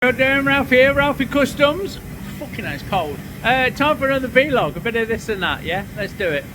How you doing, Ralph here, Ralfy Customs. Fucking hell, it's cold. Time for another vlog, a bit of this and that, yeah? Let's do it.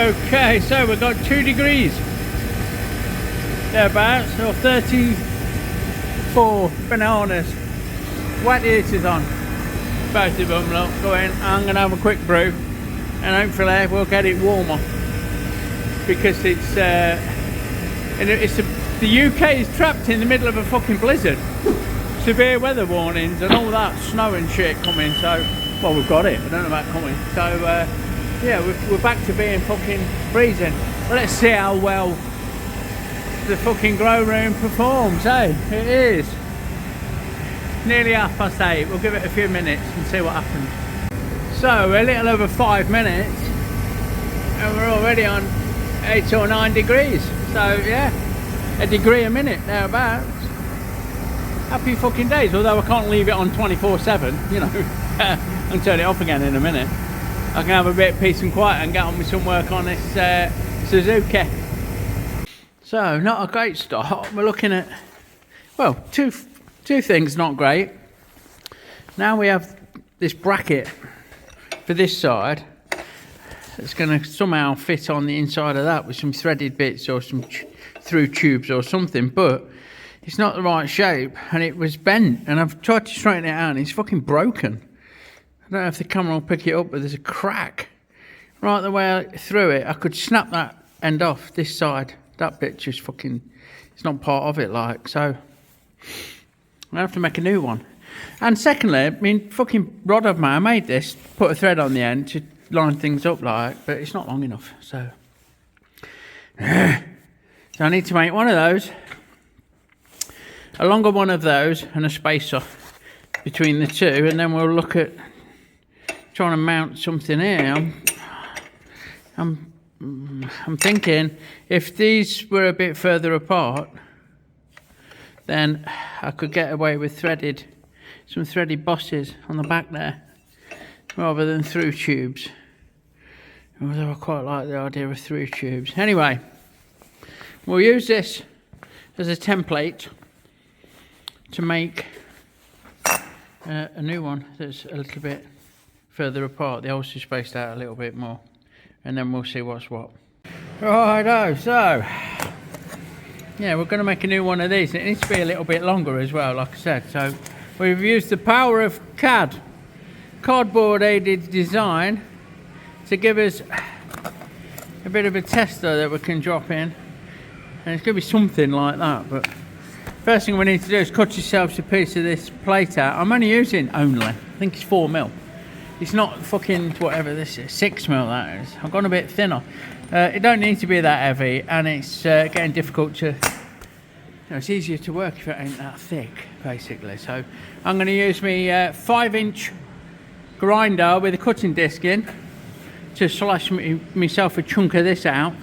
Okay, so we've got 2 degrees thereabouts, or 34 bananas. Wet heaters on, both of them. Look, going. I'm gonna have a quick brew, and hopefully we'll get it warmer because the UK is trapped in the middle of a fucking blizzard. Severe weather warnings and all that snow and shit coming. So, well, we've got it. I don't know about coming. So. Yeah, we're back to being fucking freezing. Well, let's see how well the fucking grow room performs, eh? It is nearly 8:30. We'll give it a few minutes and see what happens. So, a little over 5 minutes and we're already on 8 or 9 degrees. So, yeah, a degree a minute thereabouts. Happy fucking days, although I can't leave it on 24/7, you know, and turn it off again in a minute. I can have a bit of peace and quiet and get on with some work on this Suzuki. So, not a great start. We're looking at, well, two things not great. Now we have this bracket for this side that's going to somehow fit on the inside of that with some threaded bits or some through tubes or something, but it's not the right shape and it was bent, and I've tried to straighten it out and it's fucking broken. I don't know if the camera will pick it up, but there's a crack right the way through it. I could snap that end off this side. That bit just fucking, it's not part of it, like, so I have to make a new one. And secondly, I mean, fucking rod of mine, I made this, put a thread on the end to line things up, like, but it's not long enough, so I need to make one of those, a longer one of those and a spacer between the two, and then we'll look at trying to mount something here. I'm thinking if these were a bit further apart, then I could get away with some threaded bosses on the back there, rather than through tubes. Although I quite like the idea of through tubes. Anyway, we'll use this as a template to make a new one that's a little bit further apart. The holes are spaced out a little bit more, and then we'll see what's what. Righto, so yeah, we're going to make a new one of these. It needs to be a little bit longer as well, like I said. So we've used the power of CAD, cardboard aided design, to give us a bit of a tester that we can drop in, and it's going to be something like that. But first thing we need to do is cut yourselves a piece of this plate out. I'm only using I think it's 4mm. It's not fucking whatever this is, 6mm that is. I've gone a bit thinner. It don't need to be that heavy, and it's getting difficult to, it's easier to work if it ain't that thick, basically. So I'm going to use my 5-inch grinder with a cutting disc in to slash myself a chunk of this out,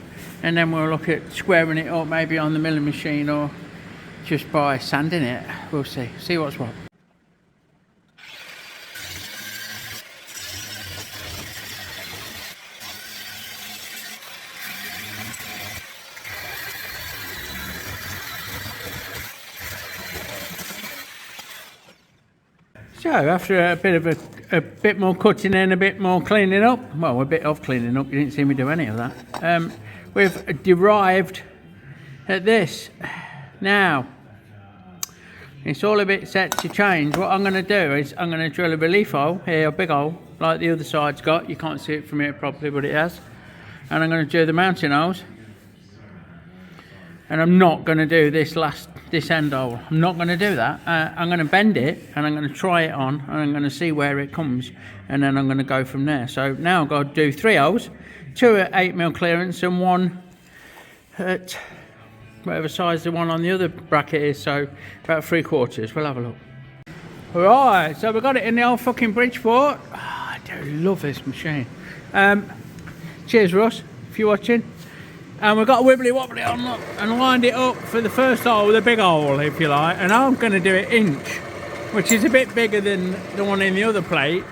and then we'll look at squaring it up maybe on the milling machine or just by sanding it. We'll see what's what. So after a bit more cutting in, a bit more cleaning up, well, a bit of cleaning up, you didn't see me do any of that, we've derived at this. Now, it's all a bit set to change. What I'm going to do is I'm going to drill a relief hole here, a big hole, like the other side's got. You can't see it from here properly, but it has. And I'm going to do the mounting holes. And I'm not going to do this end hole. I'm not going to do that. I'm going to bend it and I'm going to try it on and I'm going to see where it comes, and then I'm going to go from there. So now I've got to do 3 holes, 2 at 8mm clearance and 1 at whatever size the one on the other bracket is, so about 3/4. We'll have a look. Right, so we got it in the old fucking Bridgeport. Oh, I do love this machine. Cheers, Russ, if you're watching. And we've got a wibbly wobbly on, look, and lined it up for the first hole with a big hole, if you like. And I'm going to do it inch, which is a bit bigger than the one in the other plate.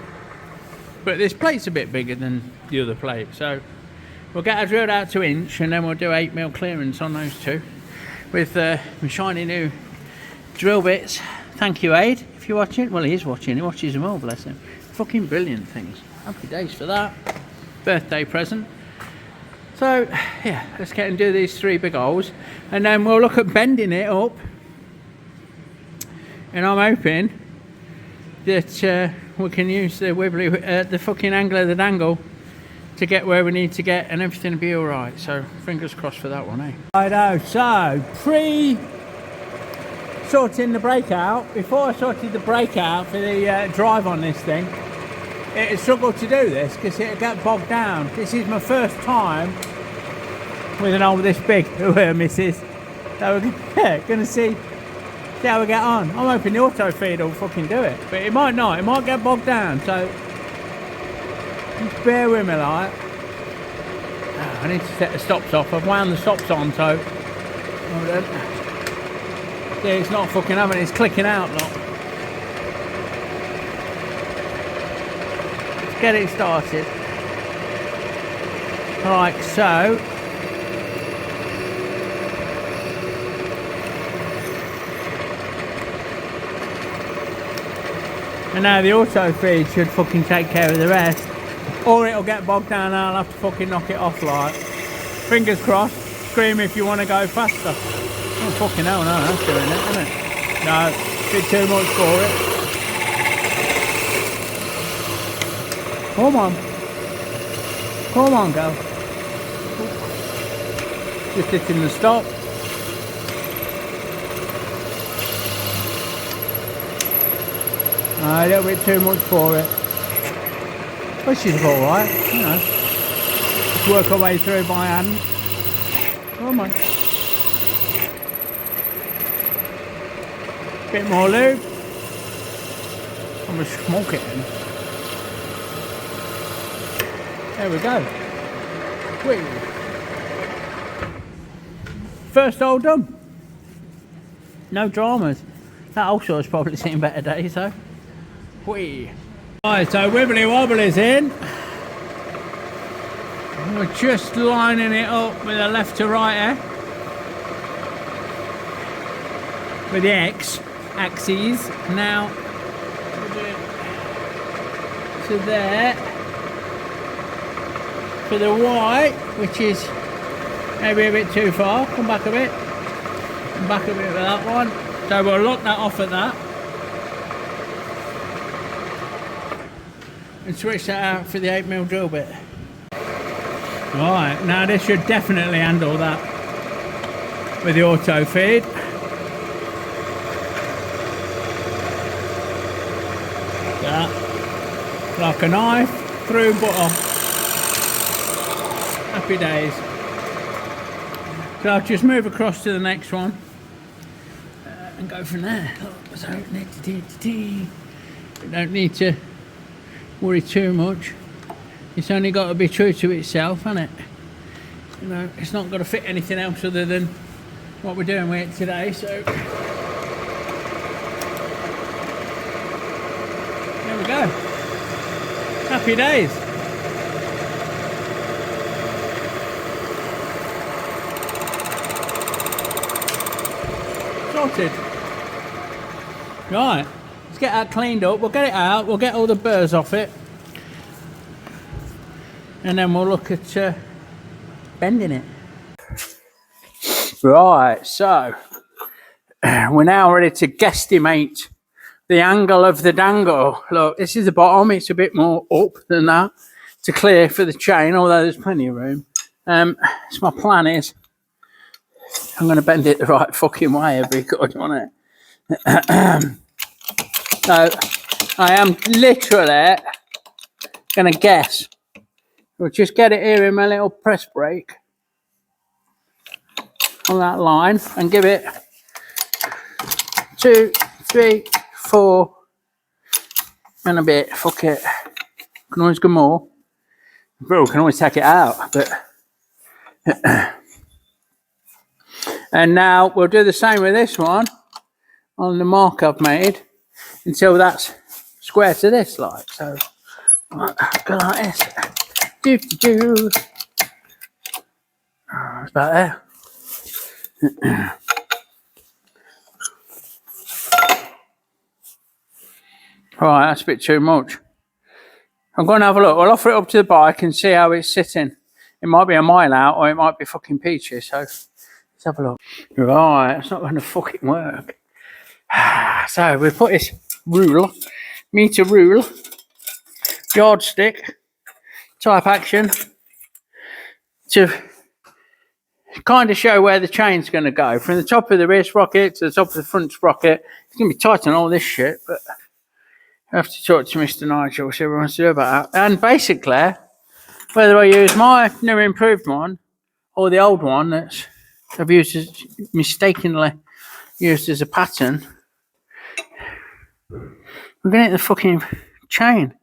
But this plate's a bit bigger than the other plate, so we'll get our drilled out to inch, and then we'll do 8mm clearance on those two with my shiny new drill bits. Thank you, Aid, if you're watching. Well, he is watching. He watches them all, bless him. Fucking brilliant things. Happy days for that. Birthday present. So, yeah, let's get and do these 3 big holes, and then we'll look at bending it up. And I'm hoping that we can use the wibbly, the fucking angle of the dangle to get where we need to get, and everything will be all right. So fingers crossed for that one, eh? Righto, so sorting the brake out. Before I sorted the brake out for the drive on this thing, it struggled to do this because it get bogged down. This is my first time with an hole this big, missus. So we're gonna see how we get on. I'm hoping the auto feed will fucking do it, but it might not. It might get bogged down, so just bear with me, like. Oh, I need to set the stops off. I've wound the stops on, so yeah, it's not fucking having. It's clicking out, look. Let's get it started. Like so. And now the auto feed should fucking take care of the rest. Or it'll get bogged down and I'll have to fucking knock it off, like. Fingers crossed. Scream if you want to go faster. Oh fucking hell, no, that's doing it, isn't it? No, bit too much for it. Come on. Come on, girl. Just hitting the stop. A little bit too much for it. But she's alright, you know. Just work our way through by hand. Come on. Bit more lube. I'm gonna smoke it in. There we go. Whee. First hole done. No dramas. That also has probably seen better days though. Whee. Right, so wibbly wobbly's in. We're just lining it up with a left to right, with the axes. Now to there for the Y, which is maybe a bit too far. Come back a bit. Come back a bit with that one. So we'll lock that off at that. And switch that out for the 8mm drill bit. Right, now this should definitely handle that with the auto feed. That, like a knife through butter. Happy days. So I'll just move across to the next one and go from there. So we don't need to worry too much. It's only got to be true to itself, hasn't it? You know, it's not got to fit anything else other than what we're doing with it today, so there we go. Happy days. Sorted. Right. Let's get that cleaned up. We'll get it out. We'll get all the burrs off it. And then we'll look at bending it. Right, so we're now ready to guesstimate the angle of the dangle. Look, this is the bottom. It's a bit more up than that to clear for the chain, although there's plenty of room. So my plan is I'm going to bend it the right fucking way every good, won't it? So I am literally going to guess We'll just get it here in my little press brake on that line and give it 2, 3, 4 and a bit. Fuck it. Can always go more. Bro, can always take it out, but and now we'll do the same with this one on the mark I've made until that's square to this, like so. Go like this. Do. Oh, it's about there. Right, that's a bit too much. I'm going to have a look. I'll offer it up to the bike and see how it's sitting. It might be a mile out or it might be fucking peachy, so let's have a look. Right, it's not going to fucking work. So we put this rule, meter rule, yardstick type action to kind of show where the chain's going to go. From the top of the rear sprocket to the top of the front sprocket. It's going to be tight on all this shit, but I have to talk to Mr. Nigel, see what he wants to do about that. And basically, whether I use my new improved one or the old one that's I've used as, mistakenly used as a pattern, I'm going to hit the fucking chain.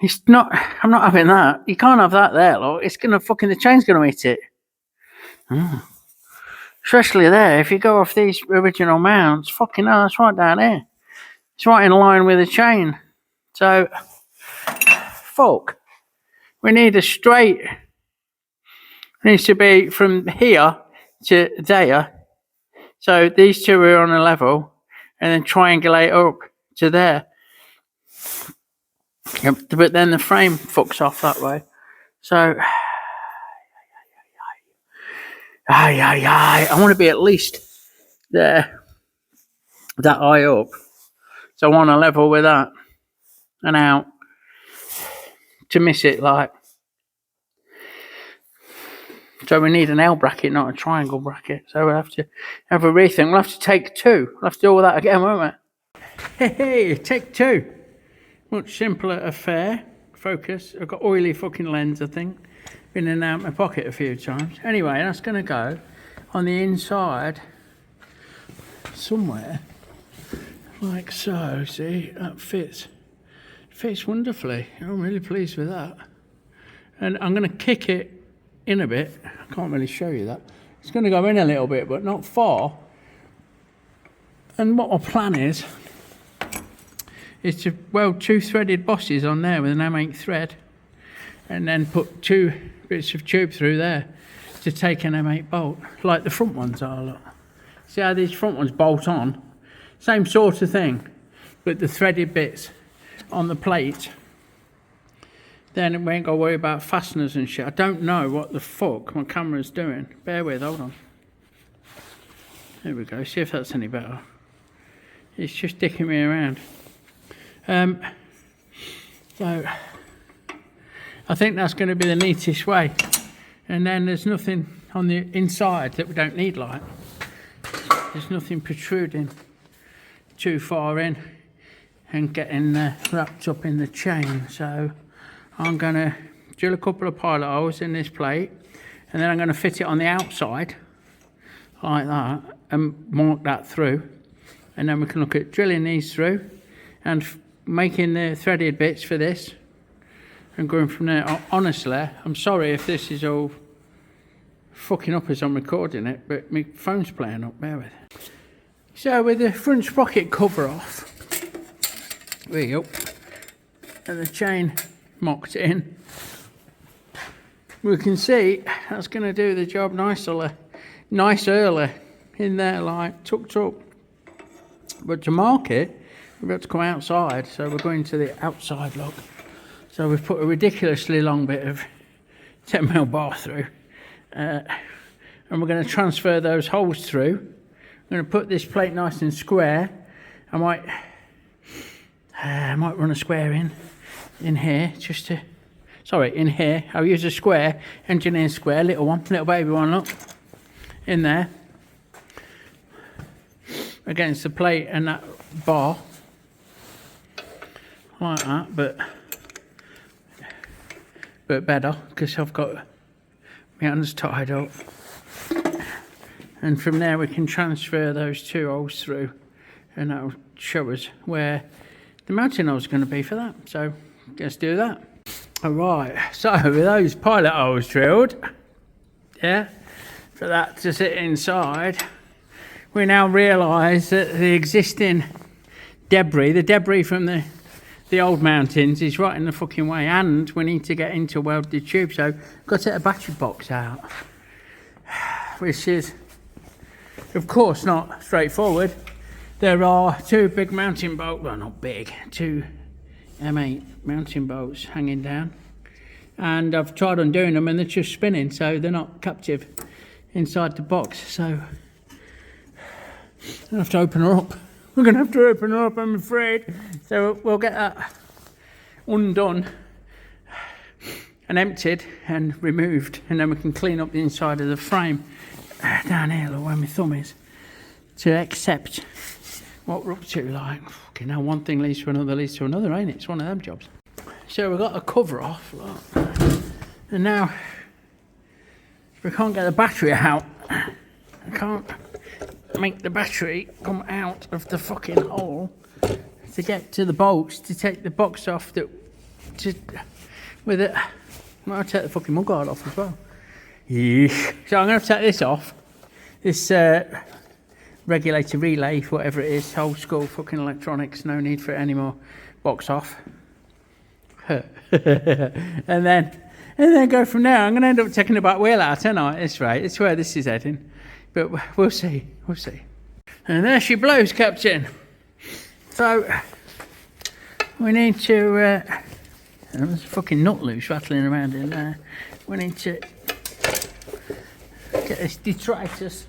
It's not, I'm not having that. You can't have that there, look. It's going to fucking, the chain's going to hit it. Especially there, if you go off these original mounts, fucking hell, that's right down here. It's right in line with the chain. So, fuck. We need a straight. It needs to be from here to there. So these two are on a level, and then triangulate up to there. But then the frame fucks off that way. So, I want to be at least there, that high up. So I want to level with that and out to miss it, like. So we need an L bracket, not a triangle bracket. So we'll have to have a rethink. We'll have to take two. We'll have to do all that again, won't we? Hey, take two. Much simpler affair. Focus. I've got oily fucking lens, I think. Been in and out of my pocket a few times. Anyway, that's going to go on the inside somewhere. Like so, see, that fits wonderfully. I'm really pleased with that. And I'm going to kick it in a bit. I can't really show you that. It's going to go in a little bit, but not far. And what my plan is to weld 2 threaded bosses on there with an M8 thread, and then put 2 bits of tube through there to take an M8 bolt, like the front ones are. Look. See how these front ones bolt on? Same sort of thing, but the threaded bits on the plate. Then we ain't got to worry about fasteners and shit. I don't know what the fuck my camera's doing. Bear with, hold on. There we go, see if that's any better. It's just dicking me around. So, I think that's going to be the neatest way. And then there's nothing on the inside that we don't need, like. There's nothing protruding too far in and getting wrapped up in the chain. So I'm going to drill a couple of pilot holes in this plate, and then I'm going to fit it on the outside like that and mark that through, and then we can look at drilling these through and making the threaded bits for this and going from there. Honestly, I'm sorry if this is all fucking up as I'm recording it, but my phone's playing up, bear with it. So with the front sprocket cover off, there you go, and the chain mocked in, we can see that's going to do the job nice early in there, like tucked up. But to mark it, we've got to come outside, so we're going to the outside lock. So we've put a ridiculously long bit of 10mm bar through, and we're going to transfer those holes through. I'm going to put this plate nice and square. I might run a square in here, just to, sorry, in here. I'll use a square, engineer square, little baby one, look, in there, against the plate and that bar, like that. But but better, because I've got my hands tied up. And from there we can transfer those 2 holes through, and that'll show us where the mounting hole's going to be for that. So let's do that. Alright, so with those pilot holes drilled, yeah, for that to sit inside, we now realise that the existing debris, the debris from the old mountings, is right in the fucking way, and we need to get into welded tube, so got to get a battery box out, which is of course not straightforward. There are 2 big mounting bolts, well not big, 2 M8 mounting bolts hanging down, and I've tried undoing them and they're just spinning, so they're not captive inside the box, so I have to open her up. We're going to have to open her up, I'm afraid. So we'll get that undone and emptied and removed, and then we can clean up the inside of the frame down here, look where my thumb is, to accept what we're up to. Like, fucking hell, one thing leads to another, ain't it? It's one of them jobs. So we've got the cover off, look. And now we can't get the battery out. I can't make the battery come out of the fucking hole to get to the bolts to take the box off. With it, I'll take the fucking mudguard off as well. Yeah. So I'm going to take this off. This regulator relay, whatever it is, old school fucking electronics. No need for it anymore. Box off. and then go from there. I'm going to end up taking the back wheel out, aren't I? That's right. It's where this is heading. But we'll see. We'll see. And there she blows, Captain. So we need to. There's a fucking nut loose rattling around in there. We need to get this detritus.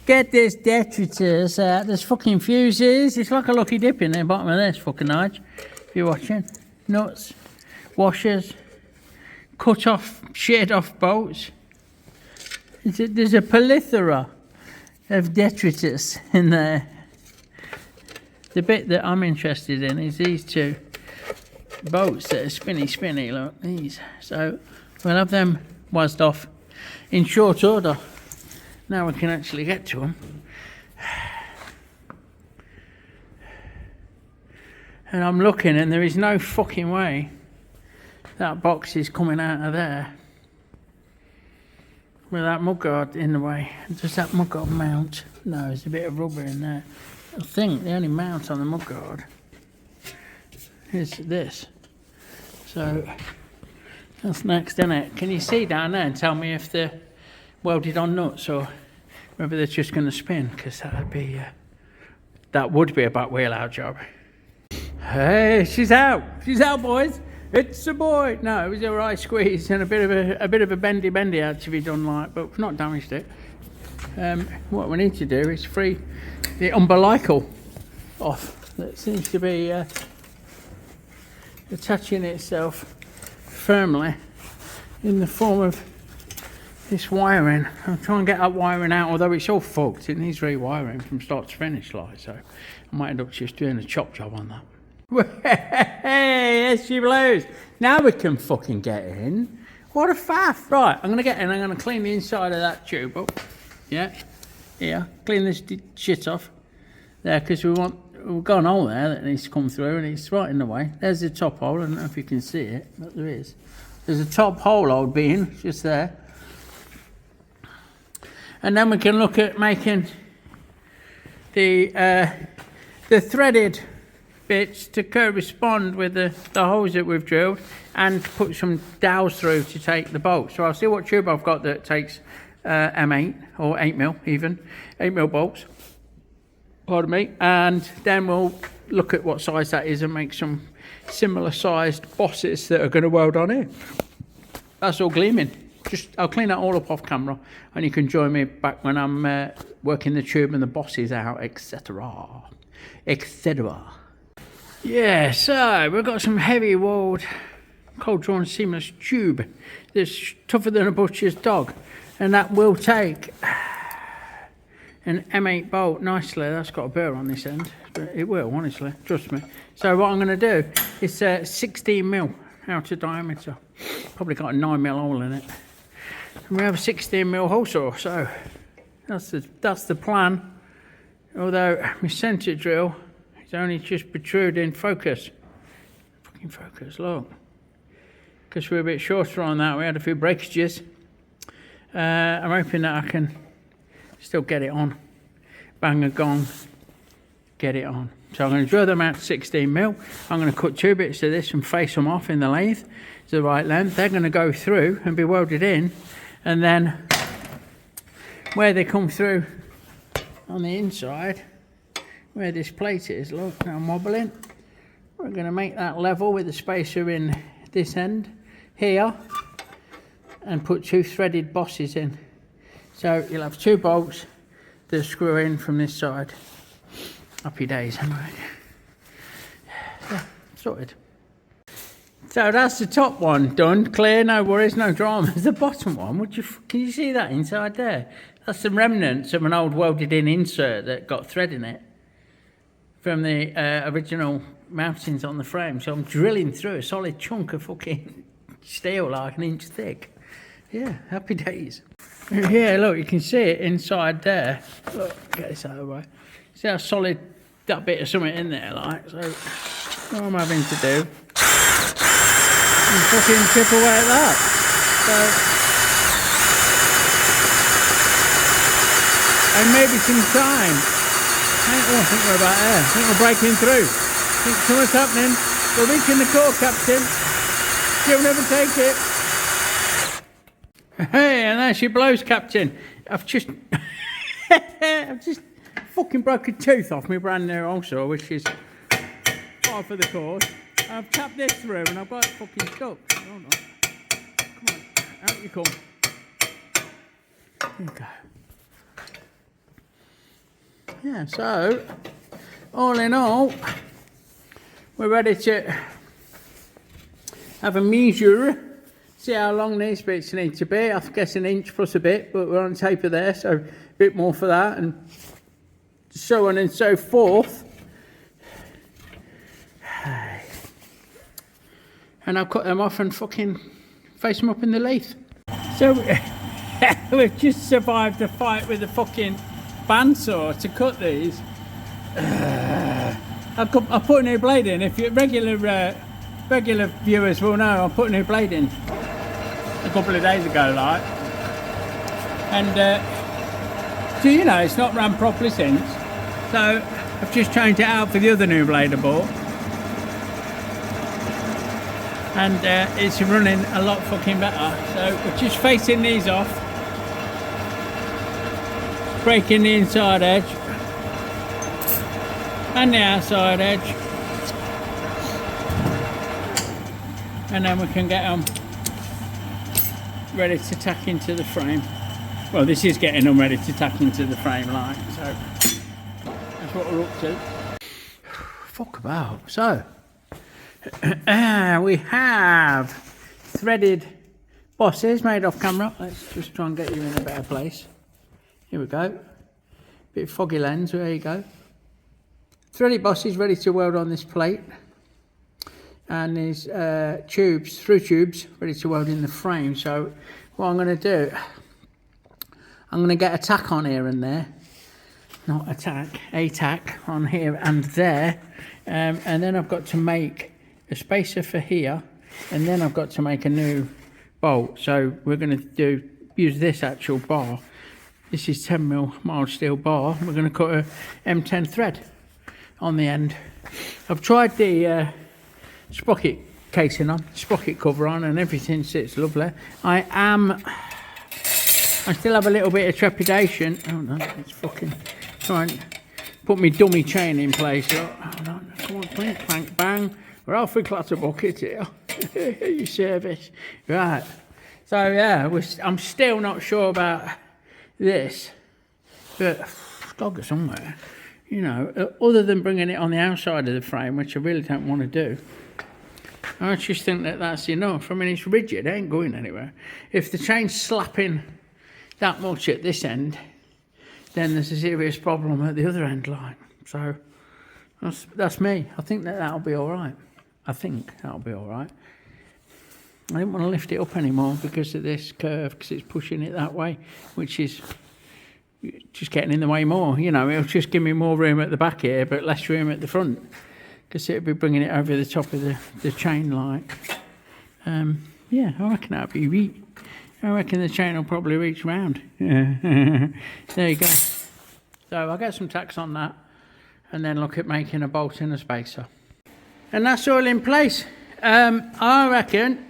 Get this detritus out. There's fucking fuses. It's like a lucky dip in the bottom of this fucking nudge. If you're watching, nuts, washers, cut off, sheared off bolts. There's a plethora of detritus in there. The bit that I'm interested in is these 2 bolts that are spinny, look, these. So we'll have them wazzed off in short order. Now we can actually get to them. And I'm looking, and there is no fucking way that box is coming out of there with that mudguard in the way. Does that mudguard mount? No, there's a bit of rubber in there. I think the only mount on the mudguard is this. So that's next, isn't it? Can you see down there and tell me if they're welded on nuts or whether they're just going to spin? Because that would be a back wheel out job. Hey, she's out. She's out, boys. It's a boy. No, it was a right squeeze and a bit of a bendy out to be done, like, but we've not damaged it. What we need to do is free the umbilical off. That seems to be attaching itself firmly in the form of this wiring. I'll try and get that wiring out, although it's all fucked. It needs rewiring from start to finish, like, so I might end up just doing a chop job on that. Hey, yes, she blows. Now we can fucking get in. What a faff. Right, I'm going to get in. I'm going to clean the inside of that tube up. Yeah. Clean this shit off. There, because we've got an hole there that needs to come through, and it's right in the way. There's the top hole. I don't know if you can see it, but there is. There's a top hole old being just there. And then we can look at making the threaded bits to correspond with the holes that we've drilled, and put some dowels through to take the bolts. So I'll see what tube I've got that takes M8 or 8mm even, 8mm bolts, pardon me, and then we'll look at what size that is and make some similar sized bosses that are going to weld on here. That's all gleaming. I'll clean that all up off camera, and you can join me back when I'm working the tube and the bosses out, etc. Yeah, so we've got some heavy walled cold drawn seamless tube that's tougher than a butcher's dog, and that will take an M8 bolt nicely. That's got a burr on this end, but it will, honestly, trust me. So what I'm going to do is 16mm outer diameter. Probably got a 9mm hole in it. And we have a 16mm hole saw, so that's the plan. Although my centre drill is only just protruding. Focus. Fucking focus, look. Because we're a bit shorter on that, we had a few breakages. I'm hoping that I can still get it on. Bang a gong, get it on. So I'm going to drill them out to 16mm. I'm going to cut 2 bits of this and face them off in the lathe to the right length. They're going to go through and be welded in, and then where they come through on the inside, where this plate is, look, now I'm wobbling. We're going to make that level with the spacer in this end here and put 2 threaded bosses in. So you'll have 2 bolts that screw in from this side. Happy days, anyway. Yeah, sorted. So that's the top one done, clear, no worries, no dramas. The bottom one, can you see that inside there? That's the remnants of an old welded in insert that got thread in it from the original mountings on the frame. So I'm drilling through a solid chunk of fucking steel like an inch thick. Yeah, happy days. Yeah, look, you can see it inside there. Look, get this out of the way. See how solid that bit of something in there, like. So what I'm having to do is fucking chip away at that. So, and maybe some time. I think we're about there. I think we're breaking through. I think something's happening. We're reaching the core, Captain. She'll never take it. Hey, and there she blows, Captain. I've just fucking broke a tooth off my brand new also, which is par for the course. I've tapped this through and I've got it fucking stuck. Hold on. Come on, out you come. There you go. Yeah, so all in all, we're ready to have a measure. See how long these bits need to be. I guess an inch plus a bit, but we're on taper there, so a bit more for that, and so on and so forth. And I'll cut them off and fucking face them up in the lathe. So we've just survived a fight with the fucking bandsaw to cut these. I put a new blade in. If you're regular viewers will know, I put a new blade in a couple of days ago, like, and so you know it's not ran properly since, so I've just changed it out for the other new blade I bought, and it's running a lot fucking better. So we're just facing these off, breaking the inside edge and the outside edge, and then we can get them ready to tack into the frame. Well, this is getting them ready to tack into the frame, like, so that's what we're up to. Fuck about. So we have threaded bosses made off camera. Let's just try and get you in a better place. Here we go. Bit foggy lens, there you go. Threaded bosses ready to weld on this plate. And these through tubes ready to weld in the frame. So what I'm going to do, I'm going to get a tack on here and there, not a tack on here and there, and then I've got to make a spacer for here, and then I've got to make a new bolt. So we're going to use this actual bar. This is 10mm mild steel bar. We're going to cut a M10 thread on the end. I've tried the sprocket casing on, sprocket cover on, and everything sits lovely. I still have a little bit of trepidation. Oh no, it's fucking trying to put my dummy chain in place. Hold on, come on, clink, clank, bang. Ralfy clatter bucket here. You service. Right. So yeah, I'm still not sure about this, but it's got to go somewhere. You know, other than bringing it on the outside of the frame, which I really don't want to do. I just think that that's enough. I mean, it's rigid, it ain't going anywhere. If the chain's slapping that much at this end, then there's a serious problem at the other end line. So that's me. I think that'll be all right. I think that'll be all right. I didn't want to lift it up anymore because of this curve, because it's pushing it that way, which is just getting in the way more. You know, it'll just give me more room at the back here, but less room at the front, because it'll be bringing it over the top of the chain like. Yeah, I reckon that'll be I reckon the chain will probably reach round. Yeah. There you go. So I'll get some tacks on that and then look at making a bolt and a spacer. And that's all in place. I reckon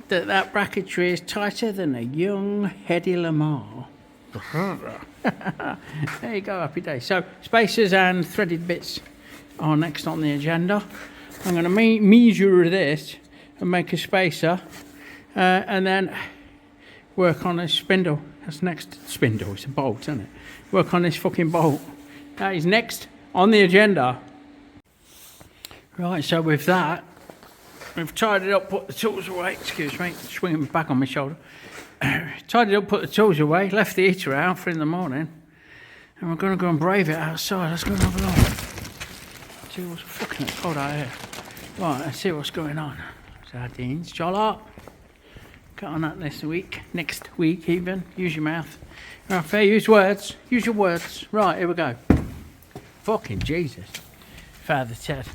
that bracketry is tighter than a young Hedy Lamarr. There you go, happy day. So spacers and threaded bits are next on the agenda. I'm going to measure this and make a spacer, and then work on a spindle. That's next. Spindle, it's a bolt, isn't it? Work on this fucking bolt. That is next on the agenda. Right, so with that, we've tied it up, put the tools away. Excuse me, swinging back on my shoulder. Tied it up, put the tools away, left the heater out for in the morning, and we're going to go and brave it outside. Let's go and have a look. See what's fucking cold out here. Right, let's see what's going on. Sardines, Charlotte. Cut on that next week even. Use your mouth. Right, fair, use words. Use your words. Right, here we go. Fucking Jesus. Father Ted.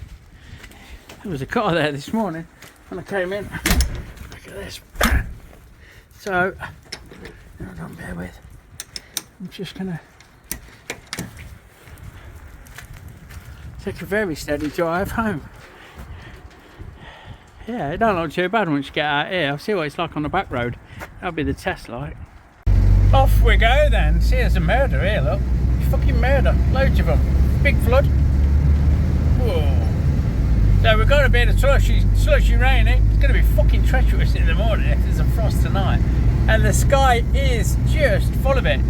There was a car there this morning when I came in. Look at this. So, don't bear with. I'm just gonna take a very steady drive home. Yeah, it don't look too bad once you get out here. I'll see what it's like on the back road. That'll be the test light. Off we go then. See, there's a murder here, look. Fucking murder. Loads of them. Big flood. Whoa. So we've got a bit of slushy rain. It's going to be fucking treacherous in the morning if there's a frost tonight. And the sky is just full of it.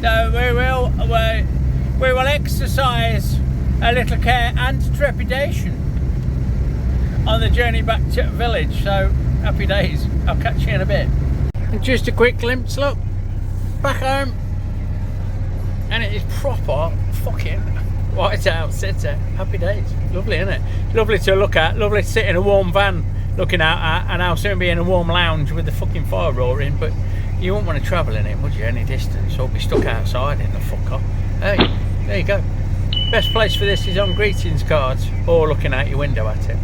So we will exercise a little care and trepidation on the journey back to the village. So happy days. I'll catch you in a bit. And just a quick glimpse, look, back home, and it is proper fucking White House City. Happy days. Lovely, isn't it? Lovely to look at. Lovely to sit in a warm van looking out at, and I'll soon be in a warm lounge with the fucking fire roaring. But you wouldn't want to travel in it, would you, any distance, or be stuck outside in the fucker. Hey, there you go. Best place for this is on greetings cards or looking out your window at it.